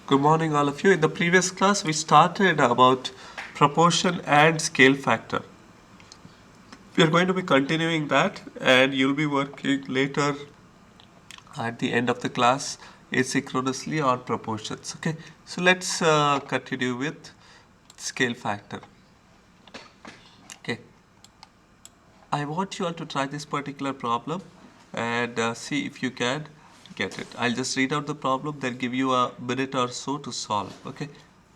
Good morning, all of you. In the previous class, we started about proportion and scale factor. We are going to be continuing that, and you'll be working later at the end of the class asynchronously on proportions. Okay, so let's continue with scale factor. Okay, I want you all to try this particular problem and see if you can get it. I'll just read out the problem, then give you a minute or so to solve. Okay.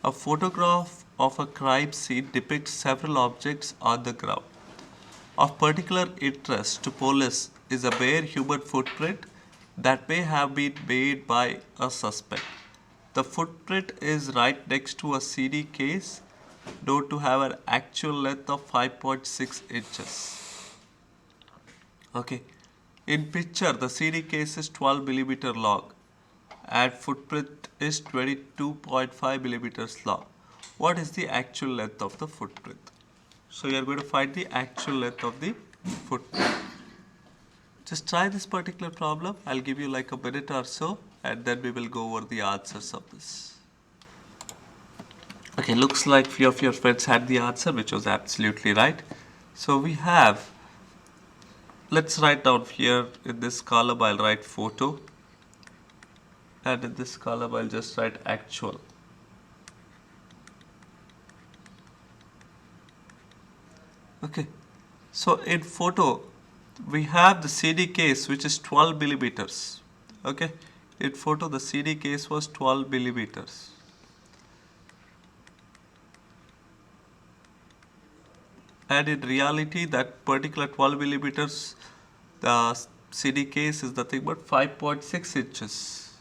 A photograph of a crime scene depicts several objects on the ground. Of particular interest to police is a bare human footprint that may have been made by a suspect. The footprint is right next to a CD case known to have an actual length of 5.6 inches. Okay. In picture, the CD case is 12 millimeter long and footprint is 22.5 millimeters long. What is the actual length of the footprint? So you are going to find the actual length of the footprint. Just try this particular problem. I'll give you like a minute or so and then we will go over the answers of this. Okay, looks like few of your friends had the answer, which was absolutely right. So we have, let's write down here in this column, I'll write photo, and in this column, I'll just write actual. Okay, so in photo, we have the CD case which is 12 millimeters. Okay, in photo, the CD case was 12 millimeters. And in reality, that particular 12 millimeters, the CD case is nothing but 5.6 inches.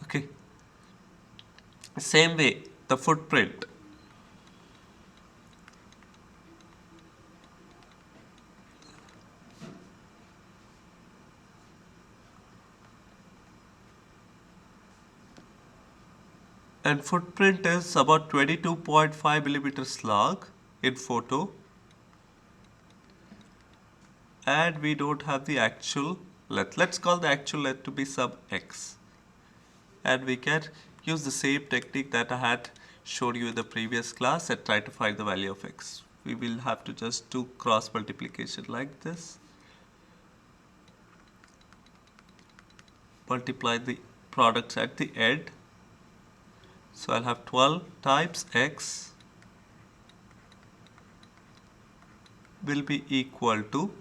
Okay. Same way, the footprint. And footprint is about 22.5 millimeters long in photo. And we don't have the actual length. Let's call the actual length to be sub x. And we can use the same technique that I had showed you in the previous class and try to find the value of x. We will have to just do cross multiplication like this. Multiply the products at the end. So I'll have 12 times x will be equal to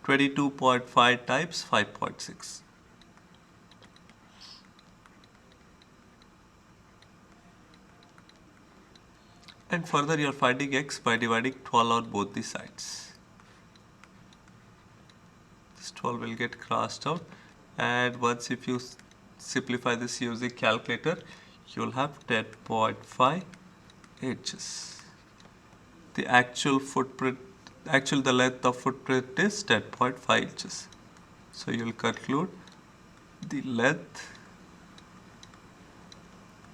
22.5 times 5.6. And further you are finding x by dividing 12 on both the sides. This 12 will get crossed out, and once if you simplify this using calculator, you will have 10.5 inches. The actual footprint, the length of footprint is 10.5 inches. So you will conclude the length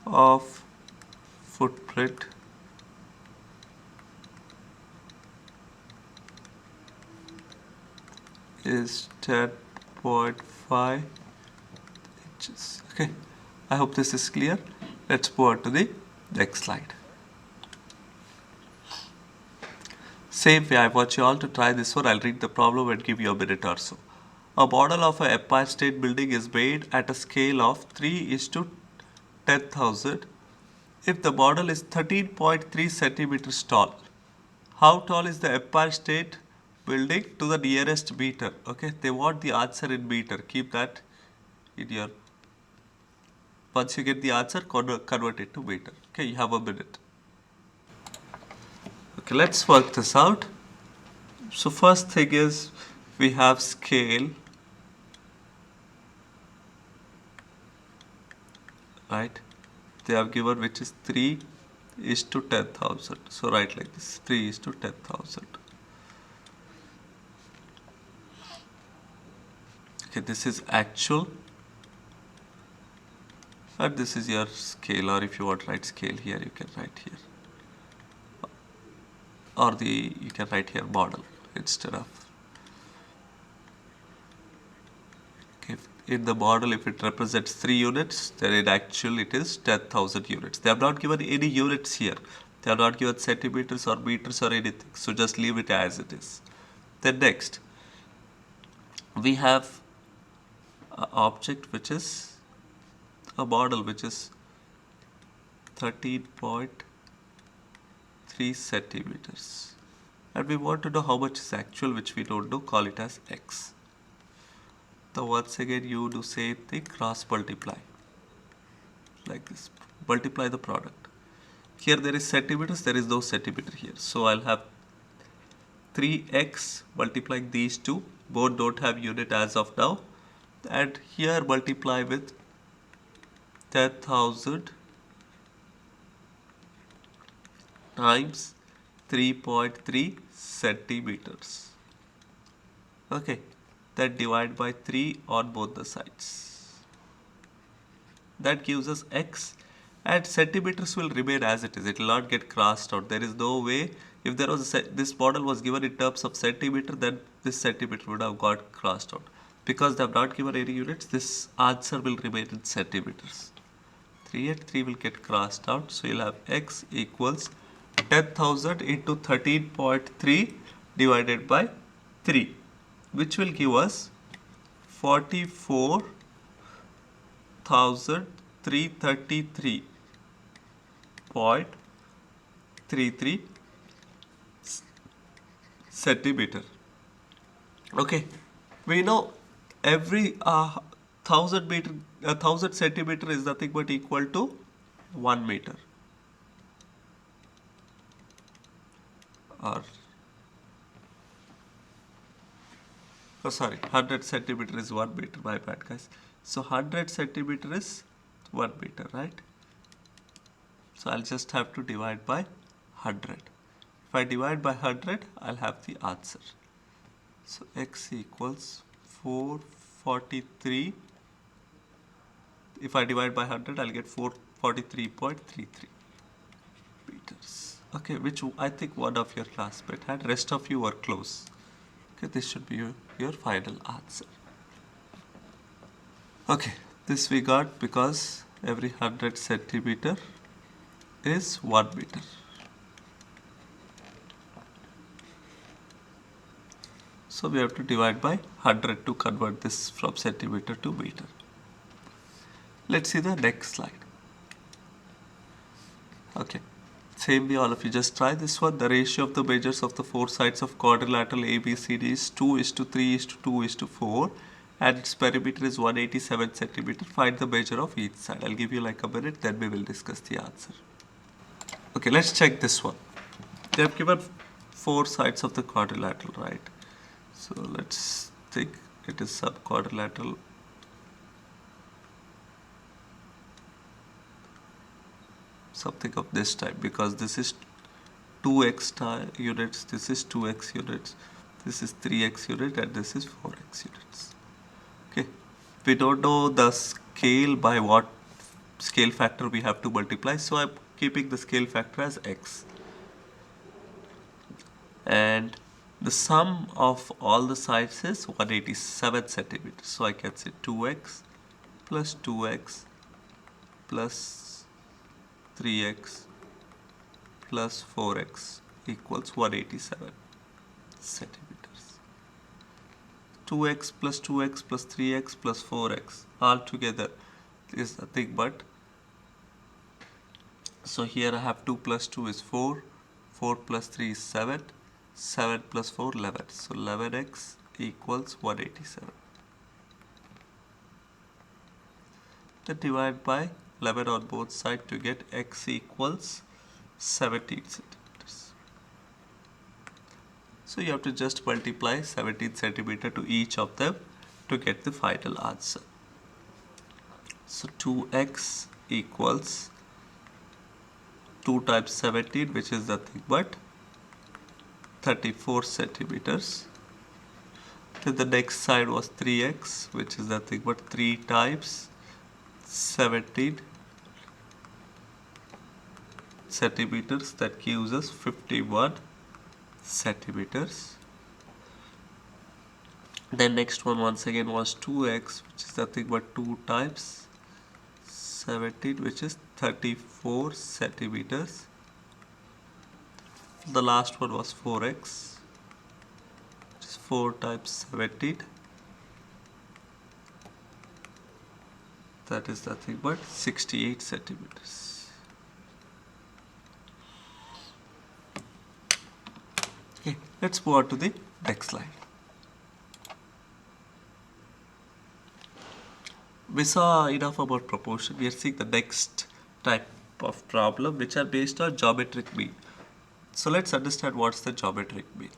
of footprint is 10.5 inches. Okay, I hope this is clear. Let's move on to the next slide. Same way, I want you all to try this one. I'll read the problem and give you a minute or so. A model of an Empire State Building is made at a scale of 3 is to 10,000 if the model is 13.3 centimeters tall. How tall is the Empire State Building to the nearest meter? Okay, they want the answer in meter. Keep that in your. Once you get the answer, convert it to meter. Okay, you have a minute. Okay, let's work this out. So first thing is we have scale, right? They have given which is 3 is to 10,000. So write like this, 3 is to 10,000. Okay, this is actual and this is your scale, or if you want to write scale here, you can write here. Or you can write here model instead of. in the model, if it represents 3 units, then in actual it is 10,000 units. They have not given any units here. They have not given centimeters or meters or anything. So just leave it as it is. Then next, we have an object which is a model which is 13.3 centimeters. And we want to know how much is actual, which we don't know, call it as x. Now once again you do same thing, cross multiply like this, multiply the product. Here there is centimeters, there is no centimeter here, so I'll have 3x multiplying these two, both don't have unit as of now, and here multiply with 10,000 times 3.3 centimeters. Okay, then divide by 3 on both the sides. That gives us x, and centimeters will remain as it is. It will not get crossed out. There is no way, if there was this model was given in terms of centimeter, then this centimeter would have got crossed out. Because they have not given any units, this answer will remain in centimeters. 3 and 3 will get crossed out, so you'll have x equals 10,000 into 13.3 divided by 3, which will give us 44,333.33 centimeter. Okay, we know every 1,000 centimeter is nothing but equal to 1 meter. Or sorry, 100 centimeter is 1 meter, my bad guys. So 100 centimeter is 1 meter, right? So I'll just have to divide by 100. If I divide by 100, I'll have the answer. So x equals 443. If I divide by 100, I'll get 443.33 meters. Okay, which I think one of your classmates had, rest of you were close. Okay, this should be your final answer. Okay, this we got because every 100 centimeter is 1 meter. So we have to divide by 100 to convert this from centimeter to meter. Let's see the next slide. Okay. Same way, all of you just try this one. The ratio of the measures of the four sides of quadrilateral ABCD is 2:3:2:4, and its perimeter is 187 centimeter. Find the measure of each side. I'll give you like a minute, then we will discuss the answer. Okay, let's check this one. They have given four sides of the quadrilateral, right? So let's think it is subquadrilateral. Something of this type, because this is 2x units, this is 2x units, this is 3x unit, and this is 4x units. Okay, we don't know the scale by what scale factor we have to multiply, so I'm keeping the scale factor as x. And the sum of all the sides is 187 centimeters. So I can say 2x plus 2x plus 3x plus 4x equals 187 centimeters. 2x plus 2x plus 3x plus 4x all together is nothing but, so here I have 2 plus 2 is 4, 4 plus 3 is 7, 7 plus 4 11, so 11x equals 187. Then divide by 11 on both sides to get x equals 17 centimeters. So you have to just multiply 17 centimeter to each of them to get the final answer. So 2x equals 2 times 17, which is nothing but 34 centimeters. Then the next side was 3x, which is nothing but 3 times 17 centimeters, that gives us 51 centimeters. Then next one once again was 2x, which is nothing but 2 times 17, which is 34 centimeters. The last one was 4x, which is 4 times 17. That is nothing but 68 centimeters. Okay, let's move on to the next slide. We saw enough about proportion. We are seeing the next type of problem which are based on geometric mean. So let's understand what's the geometric mean.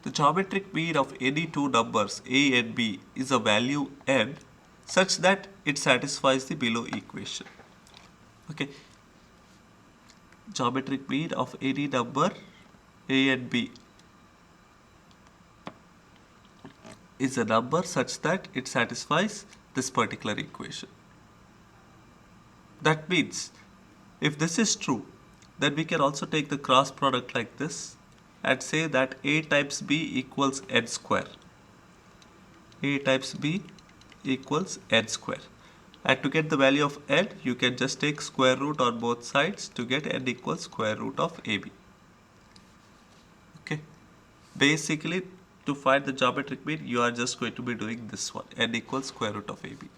The geometric mean of any two numbers a and b is a value n such that it satisfies the below equation. Okay. Geometric mean of any number a and b is a number such that it satisfies this particular equation. That means if this is true, then we can also take the cross product like this and say that a times b equals n square. A times b equals n square. And to get the value of n, you can just take square root on both sides to get n equals square root of ab. Okay. Basically, to find the geometric mean, you are just going to be doing this one, n equals square root of ab.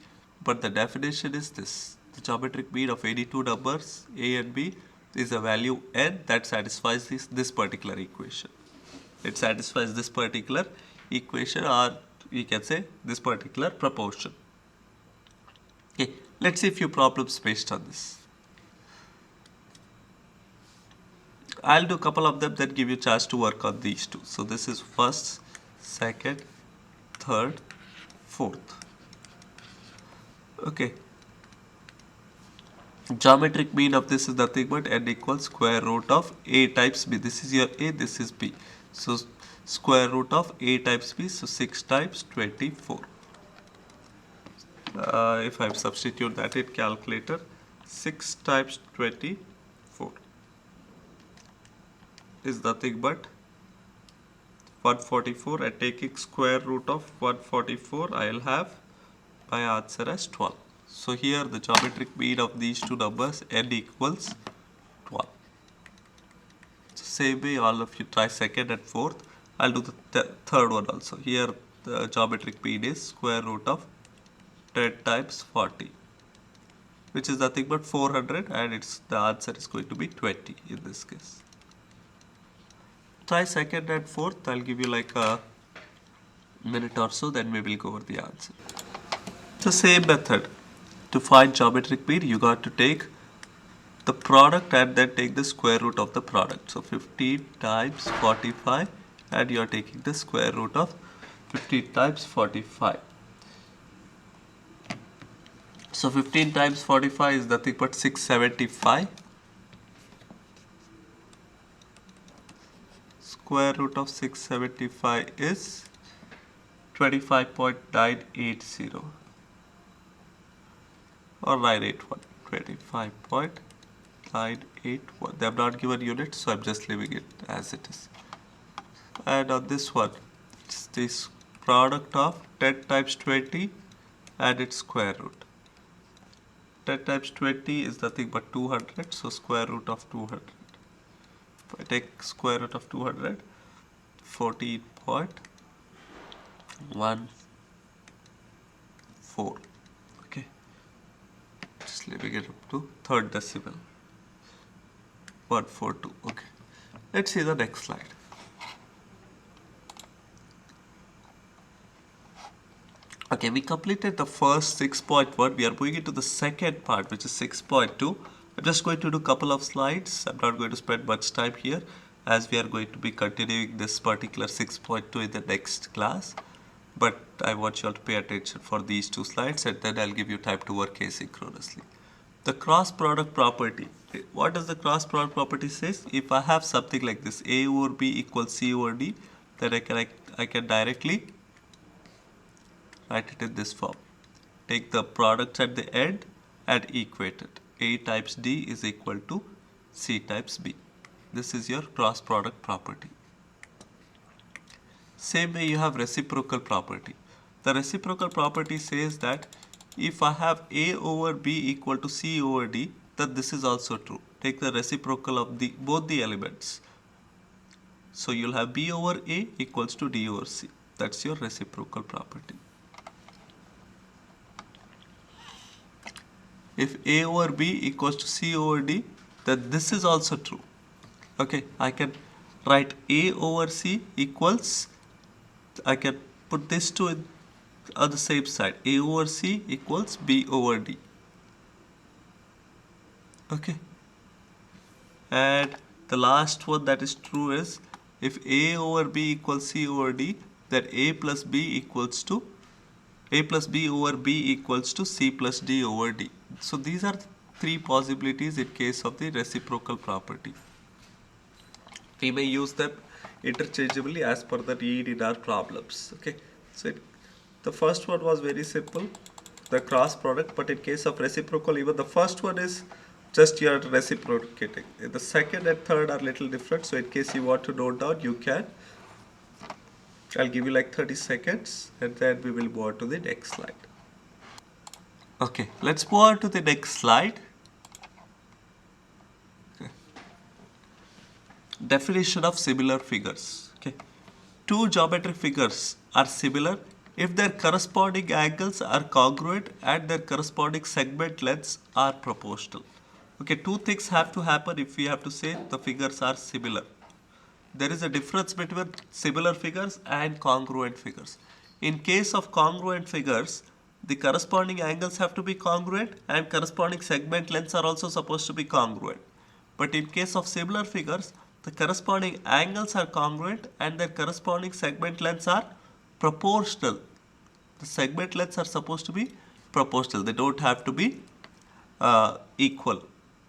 But the definition is this. The geometric mean of any two numbers, a and b, is a value n that satisfies this particular equation. It satisfies this particular equation, or we can say this particular proportion. Okay, let's see a few problems based on this. I'll do a couple of them that give you a chance to work on these two. So this is first, second, third, fourth. Okay. Geometric mean of this is nothing but n equals square root of a times b. This is your a, this is b. So square root of a times b, so 6 times 24. If I substitute that in calculator, 6 times 24 is nothing but 144, and taking square root of 144, I will have my answer as 12. So here the geometric mean of these two numbers, n equals 12. So same way all of you try second and fourth. I'll do the third one also. Here the geometric mean is square root of 10 times 40, which is nothing but 400, and the answer is going to be 20 in this case. Try second and fourth. I'll give you like a minute or so, then we will go over the answer. The same method. To find geometric mean, you got to take the product and then take the square root of the product. So 15 times 45, and you are taking the square root of 15 times 45. So 15 times 45 is nothing but 675. Square root of 675 is 25.980 or 981. 25.981. They have not given units, so I'm just leaving it as it is. And on this one, it's this product of 10 times 20 and its square root. 10 times 20 is nothing but 200, so square root of 200. If I take square root of 200, 14.14. Okay, just leaving it up to third decimal. 142. Okay, let's see the next slide. Okay, we completed the first 6.1. We are moving into the second part, which is 6.2. I'm just going to do a couple of slides. I'm not going to spend much time here, as we are going to be continuing this particular 6.2 in the next class. But I want you all to pay attention for these two slides, and then I'll give you time to work asynchronously. The cross product property. What does the cross product property says? If I have something like this, A over B equals C over D, then I can directly write it in this form. Take the products at the end and equate it. A times D is equal to C times B. This is your cross product property. Same way you have reciprocal property. The reciprocal property says that if I have A over B equal to C over D, then this is also true. Take the reciprocal of both the elements. So you'll have B over A equals to D over C. That's your reciprocal property. If A over B equals to C over D, then this is also true. Okay, I can write A over C equals, I can put this two on the same side. A over C equals B over D. Okay. And the last one that is true is if A over B equals C over D, then A plus B over B equals to C plus D over D. So these are three possibilities in case of the reciprocal property. We may use them interchangeably as per the need in our problems. Okay, so the first one was very simple, the cross product, but in case of reciprocal, even the first one is just you are reciprocating. The second and third are little different, so in case you want to note down, you can. I'll give you like 30 seconds and then we will move on to the next slide. Okay, let's move on to the next slide. Definition of similar figures. Okay, two geometric figures are similar if their corresponding angles are congruent and their corresponding segment lengths are proportional. Okay, two things have to happen if we have to say the figures are similar. There is a difference between similar figures and congruent figures. In case of congruent figures, the corresponding angles have to be congruent and corresponding segment lengths are also supposed to be congruent. But in case of similar figures, the corresponding angles are congruent and their corresponding segment lengths are proportional. The segment lengths are supposed to be proportional. They don't have to be equal.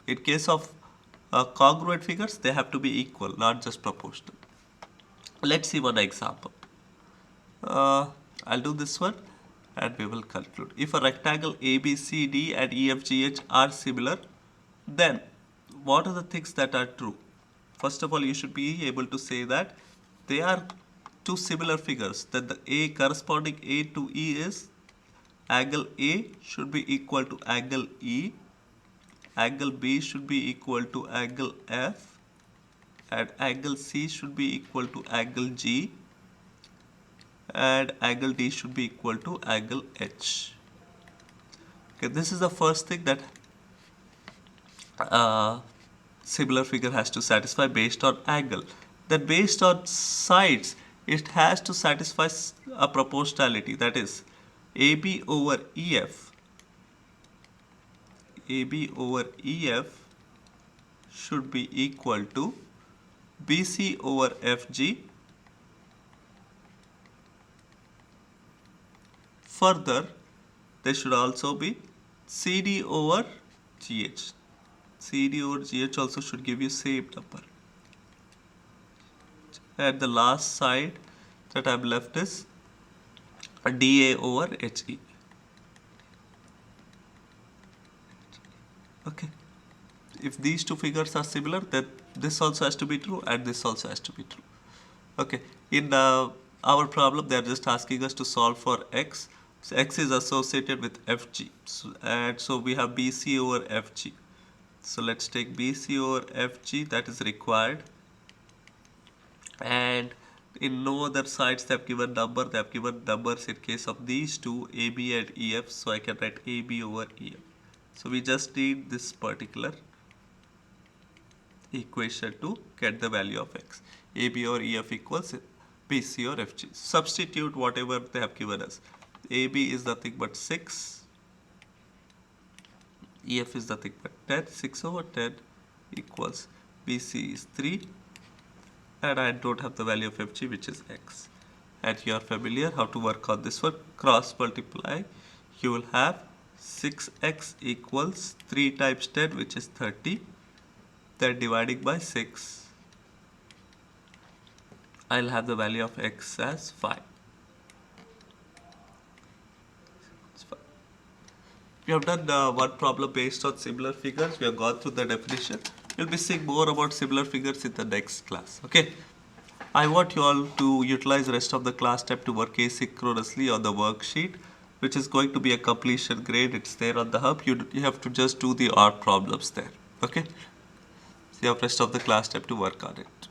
In case of congruent figures, they have to be equal, not just proportional. Let's see one example. I'll do this one and we will conclude. If a rectangle ABCD and EFGH are similar, then what are the things that are true? First of all, you should be able to say that they are two similar figures, that the A corresponding A to E is angle A should be equal to angle E, angle B should be equal to angle F, and angle C should be equal to angle G, and angle D should be equal to angle H. Okay, this is the first thing that similar figure has to satisfy based on angle. Then based on sides, it has to satisfy a proportionality, that is AB over EF. AB over EF should be equal to BC over FG. Further, there should also be CD over GH. CD over GH also should give you same number. And the last side that I've left is DA over HE. Okay. If these two figures are similar, then this also has to be true and this also has to be true. Okay. In our problem, they are just asking us to solve for x. So x is associated with FG. So we have BC over FG. So let's take BC over FG, that is required. And in no other sides they have given number, they have given numbers in case of these two, AB and EF. So I can write AB over EF. So we just need this particular equation to get the value of x. AB or EF equals BC or FG. Substitute whatever they have given us. AB is nothing but 6. EF is nothing but 10. 6 over 10 equals BC is 3. And I don't have the value of FG, which is x. And you are familiar how to work on this one. Cross multiply. You will have 6x equals 3 times 10, which is 30. Then dividing by 6, I'll have the value of x as 5. We have done one problem based on similar figures. We have gone through the definition. We'll be seeing more about similar figures in the next class. Okay. I want you all to utilize the rest of the class time to work asynchronously on the worksheet, which is going to be a completion grade. It's there on the hub. You have to just do the art problems there. Okay? So you have rest of the class time to work on it.